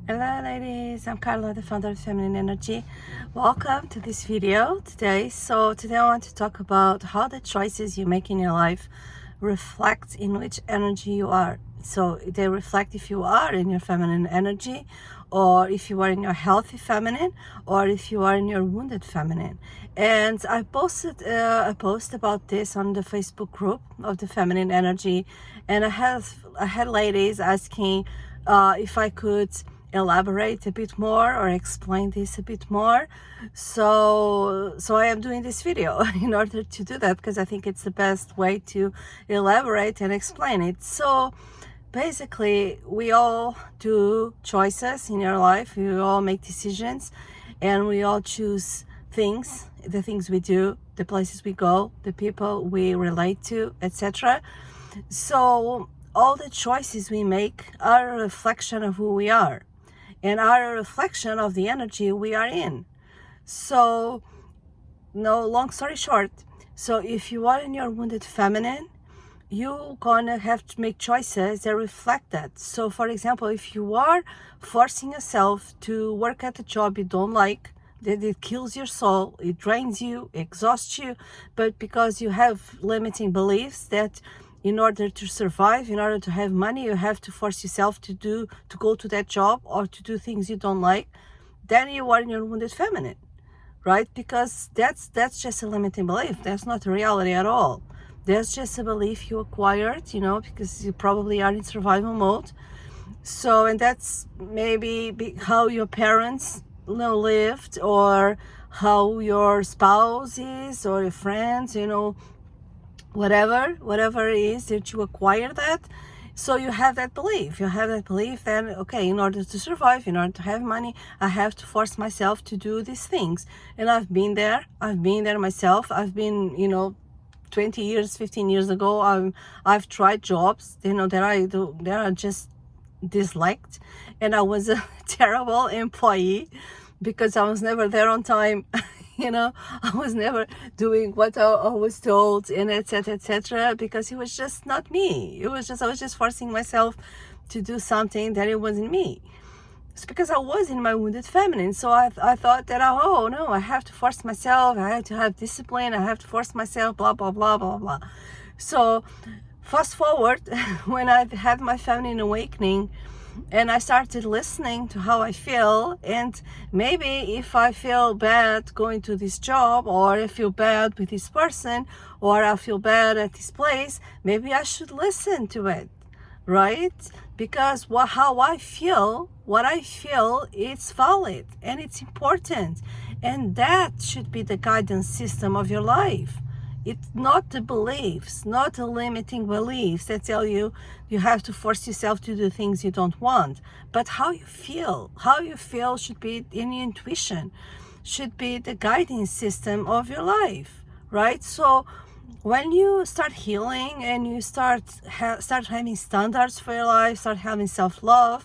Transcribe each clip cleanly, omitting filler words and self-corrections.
Hello ladies, I'm Carla, the founder of Feminine Energy. Welcome to this video today. Today I want to talk about how the choices you make in your life reflect in which energy you are. So they reflect if you are in your feminine energy, or if you are in your healthy feminine, or if you are in your wounded feminine. And I posted a post about this on the Facebook group of the feminine energy, and I had ladies asking if I could elaborate a bit more or explain this a bit more. So I am doing this video in order to do that, because I think it's the best way to elaborate and explain it. So basically, we all do choices in your life, we all make decisions, and we all choose things, the things we do, the places we go, the people we relate to, etc. So all the choices we make are a reflection of who we are, and are a reflection of the energy we are in. So, no, long story short, so if you are in your wounded feminine, you're gonna have to make choices that reflect that. So for example, if you are forcing yourself to work at a job you don't like, that it kills your soul, it drains you, exhausts you, but because you have limiting beliefs that in order to survive, in order to have money, you have to force yourself to go to that job or to do things you don't like, then you are in your wounded feminine, right? Because that's just a limiting belief. That's not a reality at all. That's just a belief you acquired, because you probably are in survival mode. So, and that's maybe how your parents lived, or how your spouse is, or your friends, whatever it is that you acquire that. So you have that belief that, okay, in order to survive, in order to have money, I have to force myself to do these things. And I've been there myself. I've been 20 years 15 years ago, I've tried jobs that are just disliked, and I was a terrible employee because I was never there on time. I was never doing what I was told, and etc., because it was just not me. I was just forcing myself to do something that it wasn't me. It's because I was in my wounded feminine. So I thought that, oh no, I have to force myself, I have to have discipline, I have to force myself, blah blah blah blah blah. So fast forward, when I had my feminine awakening, and I started listening to how I feel, and maybe if I feel bad going to this job, or I feel bad with this person, or I feel bad at this place, maybe I should listen to it, right? Because what I feel, it's valid and it's important, and that should be the guidance system of your life. It's not the beliefs, not the limiting beliefs that tell you have to force yourself to do things you don't want, but how you feel should be in your intuition, should be the guiding system of your life, right? So when you start healing and you start having standards for your life, start having self-love,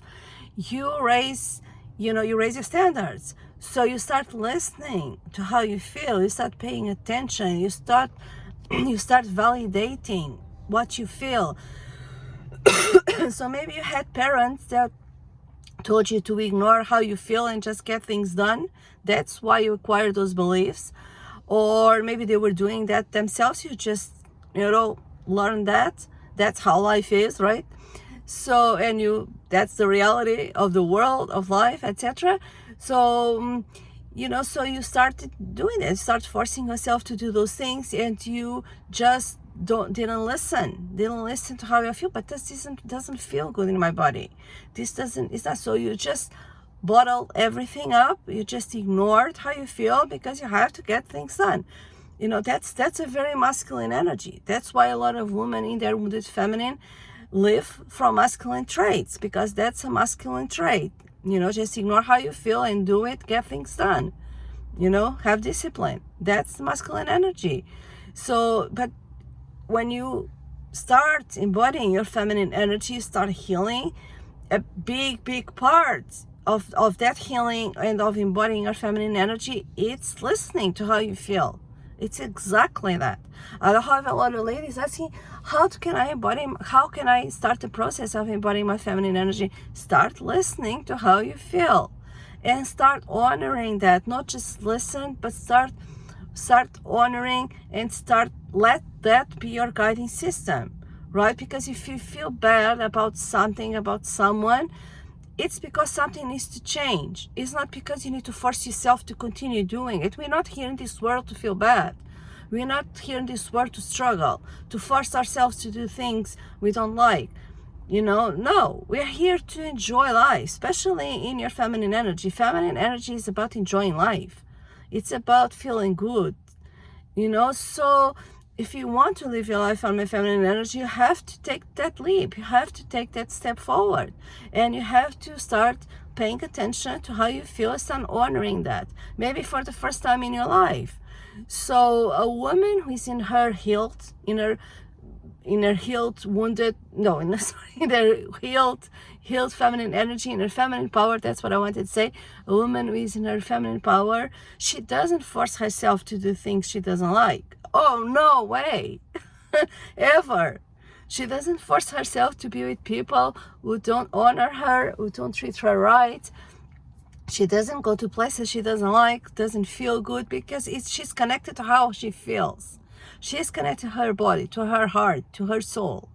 you raise your standards. So you start listening to how you feel, you start paying attention, you start validating what you feel. So maybe you had parents that told you to ignore how you feel and just get things done. That's why you acquired those beliefs. Or maybe they were doing that themselves. You just, learn that. That's how life is, right? So, that's the reality of the world, of life, etc. So, so you started doing it, start forcing yourself to do those things, and you just didn't listen to how you feel. But this doesn't feel good in my body. It's not. So you just bottle everything up. You just ignored how you feel because you have to get things done. That's a very masculine energy. That's why a lot of women in their wounded feminine live from masculine traits, because that's a masculine trait. Just ignore how you feel and do it, get things done. Have discipline. That's the masculine energy. So, but when you start embodying your feminine energy, start healing, a big part of that healing and of embodying your feminine energy, it's listening to how you feel. It's exactly that. I have a lot of ladies asking, how can I start the process of embodying my feminine energy? Start listening to how you feel and start honoring that. Not just listen, but start honoring and let that be your guiding system, right? Because if you feel bad about something, about someone, it's because something needs to change. It's not because you need to force yourself to continue doing it. We're not here in this world to feel bad. We're not here in this world to struggle, to force ourselves to do things we don't like. No, we're here to enjoy life, especially in your feminine energy. Feminine energy is about enjoying life. It's about feeling good, so if you want to live your life on my feminine energy, you have to take that leap. You have to take that step forward, and you have to start paying attention to how you feel and start honoring that, maybe for the first time in your life. So a woman who is in her healed, healed feminine energy, in her feminine power, that's what I wanted to say. A woman who is in her feminine power, she doesn't force herself to do things she doesn't like. Oh, no way. Ever. She doesn't force herself to be with people who don't honor her, who don't treat her right. She doesn't go to places she doesn't like, doesn't feel good, because she's connected to how she feels. She's connected to her body, to her heart, to her soul.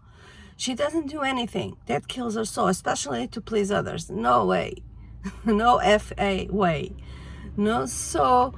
She doesn't do anything that kills her soul, especially to please others. No way. No F.A. way. No, so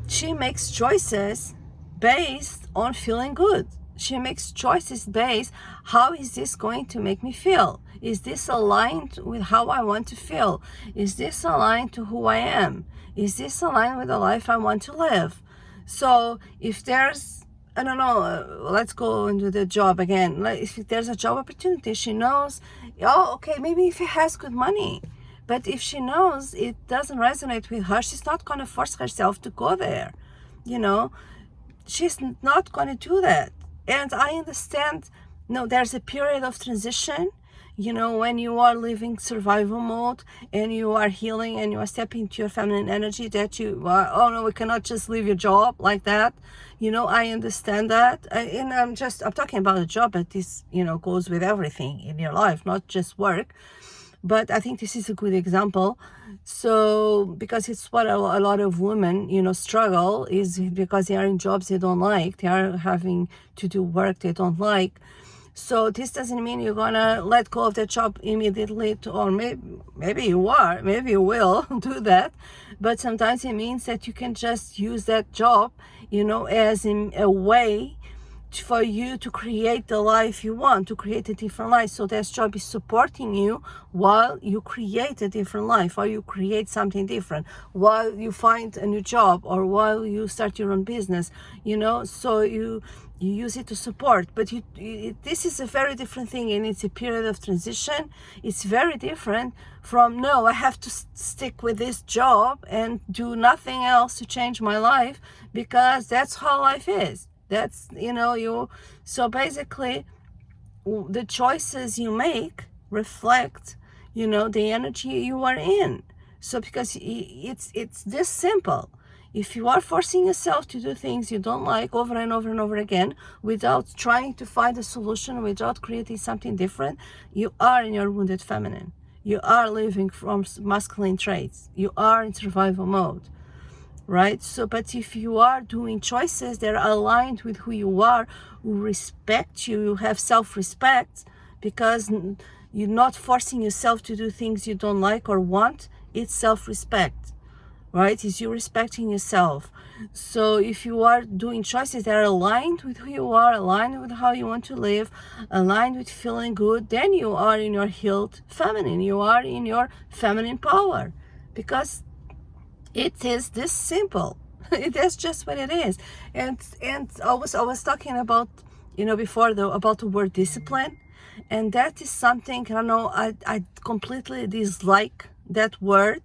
she makes choices based on feeling good. She makes choices based, how is this going to make me feel? Is this aligned with how I want to feel? Is this aligned to who I am? Is this aligned with the life I want to live? So if there's, I don't know, let's go into the job again. If there's a job opportunity, she knows, oh, okay, maybe if it has good money. But if she knows it doesn't resonate with her, she's not going to force herself to go there. She's not going to do that. And I understand, there's a period of transition, when you are living survival mode and you are healing and you are stepping into your feminine energy, that you are, oh no, we cannot just leave your job like that. I understand that. And I'm talking about a job, but this, goes with everything in your life, not just work. But I think this is a good example. So, because it's what a lot of women, struggle, is because they are in jobs they don't like. They are having to do work they don't like. So this doesn't mean you're gonna let go of that job immediately, or maybe you are, maybe you will do that. But sometimes it means that you can just use that job, as in a way for you to create the life you want, to create a different life. So that job is supporting you while you create a different life, or you create something different, while you find a new job, or while you start your own business, so you use it to support. But this is a very different thing, and it's a period of transition. It's very different from, no, I have to stick with this job and do nothing else to change my life, because that's how life is. That's, so basically the choices you make reflect, the energy you are in. So because it's this simple. If you are forcing yourself to do things you don't like over and over and over again, without trying to find a solution, without creating something different, you are in your wounded feminine. You are living from masculine traits. You are in survival mode. Right? So, but if you are doing choices that are aligned with who you are, who respect you, you have self-respect, because you're not forcing yourself to do things you don't like or want, it's self-respect, right? It's you respecting yourself. So if you are doing choices that are aligned with who you are, aligned with how you want to live, aligned with feeling good, then you are in your healed feminine. You are in your feminine power, because it is this simple. It is just what it is. And I was talking about, before, about the word discipline, and that is something, I don't know, I completely dislike that word,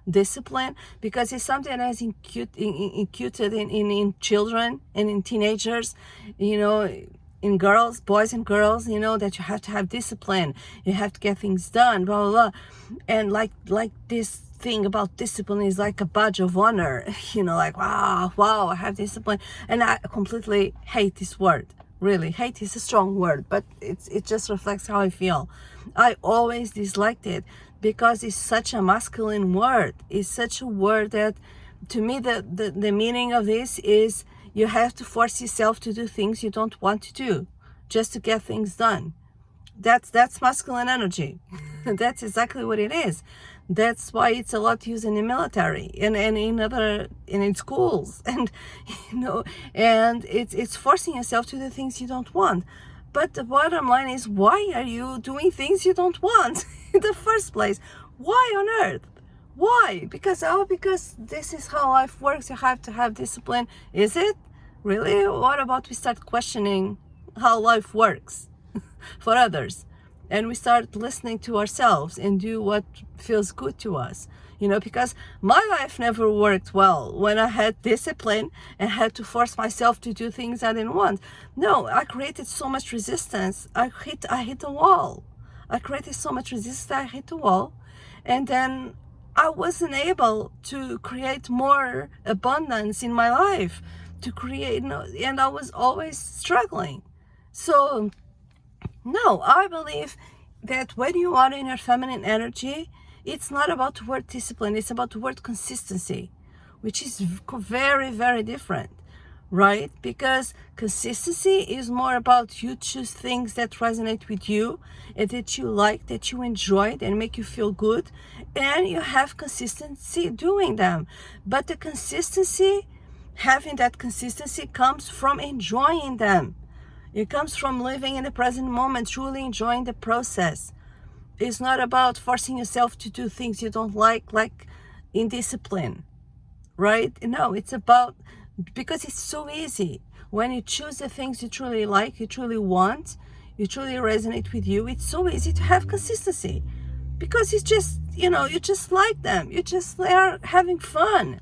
discipline, because it's something that is inculcated in children and in teenagers, in girls, boys and girls, that you have to have discipline, you have to get things done, blah blah blah. And like this thing about discipline is like a badge of honor. Like, wow, I have discipline. And I completely hate this word. Really, hate is a strong word, but it just reflects how I feel. I always disliked it because it's such a masculine word. It's such a word that, to me, the meaning of this is you have to force yourself to do things you don't want to do just to get things done. That's masculine energy. That's exactly what it is. That's why it's a lot used in the military and in schools, and and it's forcing yourself to do things you don't want. But the bottom line is, why are you doing things you don't want in the first place? Why on earth? Why? Because this is how life works. You have to have discipline. Is it really? What about we start questioning how life works for others, and we start listening to ourselves and do what feels good to us? Because my life never worked well when I had discipline and had to force myself to do things I didn't want. No, I created so much resistance. I hit a wall. I created so much resistance. I hit a wall, and then I wasn't able to create more abundance in my life, to create, and I was always struggling. So no, I believe that when you are in your feminine energy, it's not about the word discipline, it's about the word consistency, which is very, very different, right? Because consistency is more about you choose things that resonate with you and that you like, that you enjoy, and make you feel good, and you have consistency doing them. But the consistency, having that consistency, comes from enjoying them. It comes from living in the present moment, truly enjoying the process. It's not about forcing yourself to do things you don't like indiscipline, right? No, it's about, because it's so easy. When you choose the things you truly like, you truly want, you truly resonate with you, it's so easy to have consistency. Because it's just, you just like them. You just are having fun,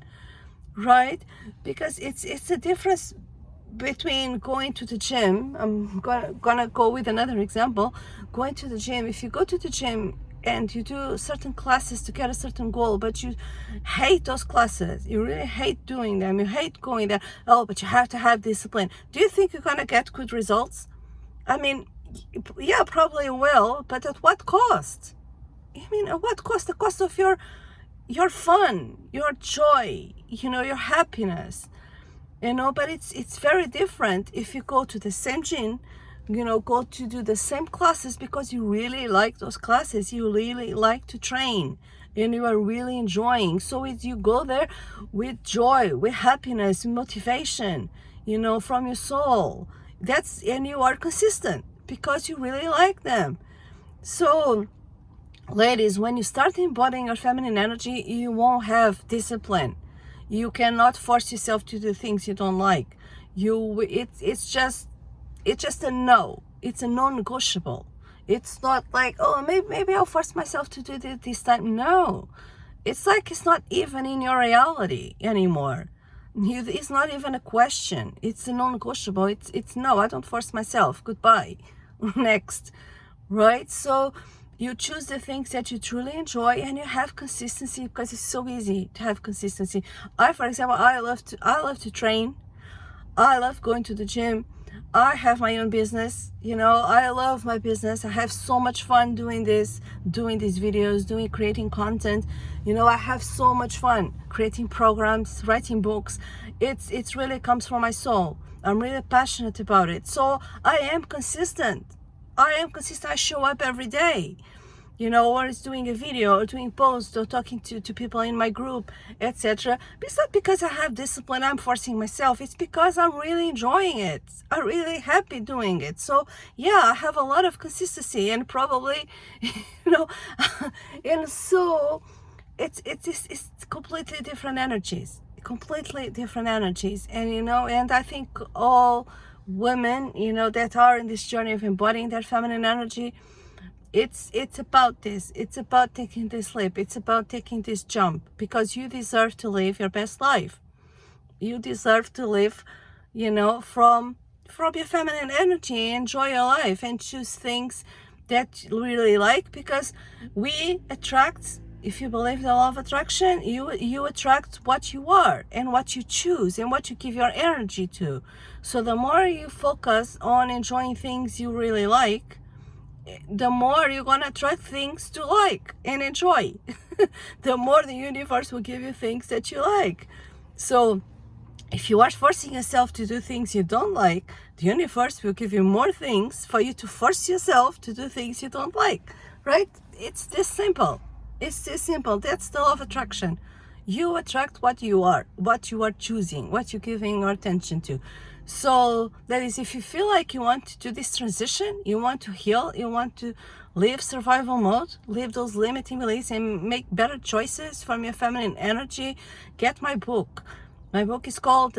right? Because it's a difference between going to the gym. I'm gonna go with another example. Going to the gym, if you go to the gym and you do certain classes to get a certain goal, but you hate those classes, you really hate doing them, you hate going there, but you have to have discipline, do you think you're gonna get good results? I mean, yeah, probably will, but at what cost? At what cost? The cost of your fun, your joy, your happiness. But it's very different if you go to the same gym, go to do the same classes because you really like those classes, you really like to train, and you are really enjoying. So you go there with joy, with happiness, motivation, from your soul. And you are consistent because you really like them. So, ladies, when you start embodying your feminine energy, you won't have discipline. You cannot force yourself to do things you don't like. It's just a no. It's a non-negotiable. It's not like, maybe I'll force myself to do this time. No, it's like it's not even in your reality anymore. It's not even a question. It's a non-negotiable. It's no. I don't force myself. Goodbye. Next, right? So you choose the things that you truly enjoy, and you have consistency, because it's so easy to have consistency. For example, I love to train. I love going to the gym. I have my own business. I love my business. I have so much fun doing these videos, creating content. I have so much fun creating programs, writing books. It really comes from my soul. I'm really passionate about it. So I am consistent. I show up every day, or it's doing a video or doing posts or talking to people in my group, etc. It's not because I have discipline, I'm forcing myself. It's because I'm really enjoying it. I'm really happy doing it. So yeah, I have a lot of consistency, and probably, and so it's completely different energies. And I think all women, that are in this journey of embodying their feminine energy, it's about this. It's about taking this leap. It's about taking this jump, because you deserve to live your best life. You deserve to live, from your feminine energy, enjoy your life, and choose things that you really like, because we attract, if you believe the law of attraction, you attract what you are and what you choose and what you give your energy to. So the more you focus on enjoying things you really like, the more you're gonna attract things to like and enjoy. The more the universe will give you things that you like. So if you are forcing yourself to do things you don't like, the universe will give you more things for you to force yourself to do things you don't like, right? It's this simple. It's this simple. That's the law of attraction. You attract what you are choosing, what you're giving your attention to. So that is, if you feel like you want to do this transition, you want to heal, you want to leave survival mode, leave those limiting beliefs and make better choices from your feminine energy, get my book. My book is called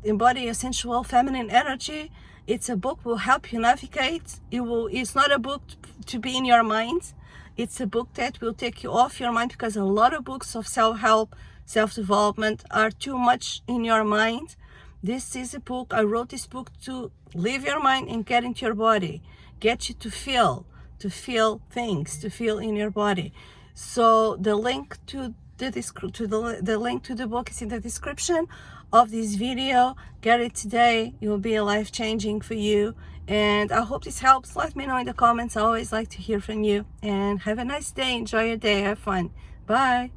Embodying Your Sensual Feminine Energy. It's a book will help you navigate. It's not a book to be in your mind. It's a book that will take you off your mind, because a lot of books of self-help, self-development are too much in your mind. This is a book, I wrote this book to leave your mind and get into your body, get you to feel things, to feel in your body. So the link to the link to the book is in the description of this video. Get it today. It will be life-changing for you. And I hope this helps. Let me know in the comments. I always like to hear from you. And have a nice day. Enjoy your day. Have fun. Bye.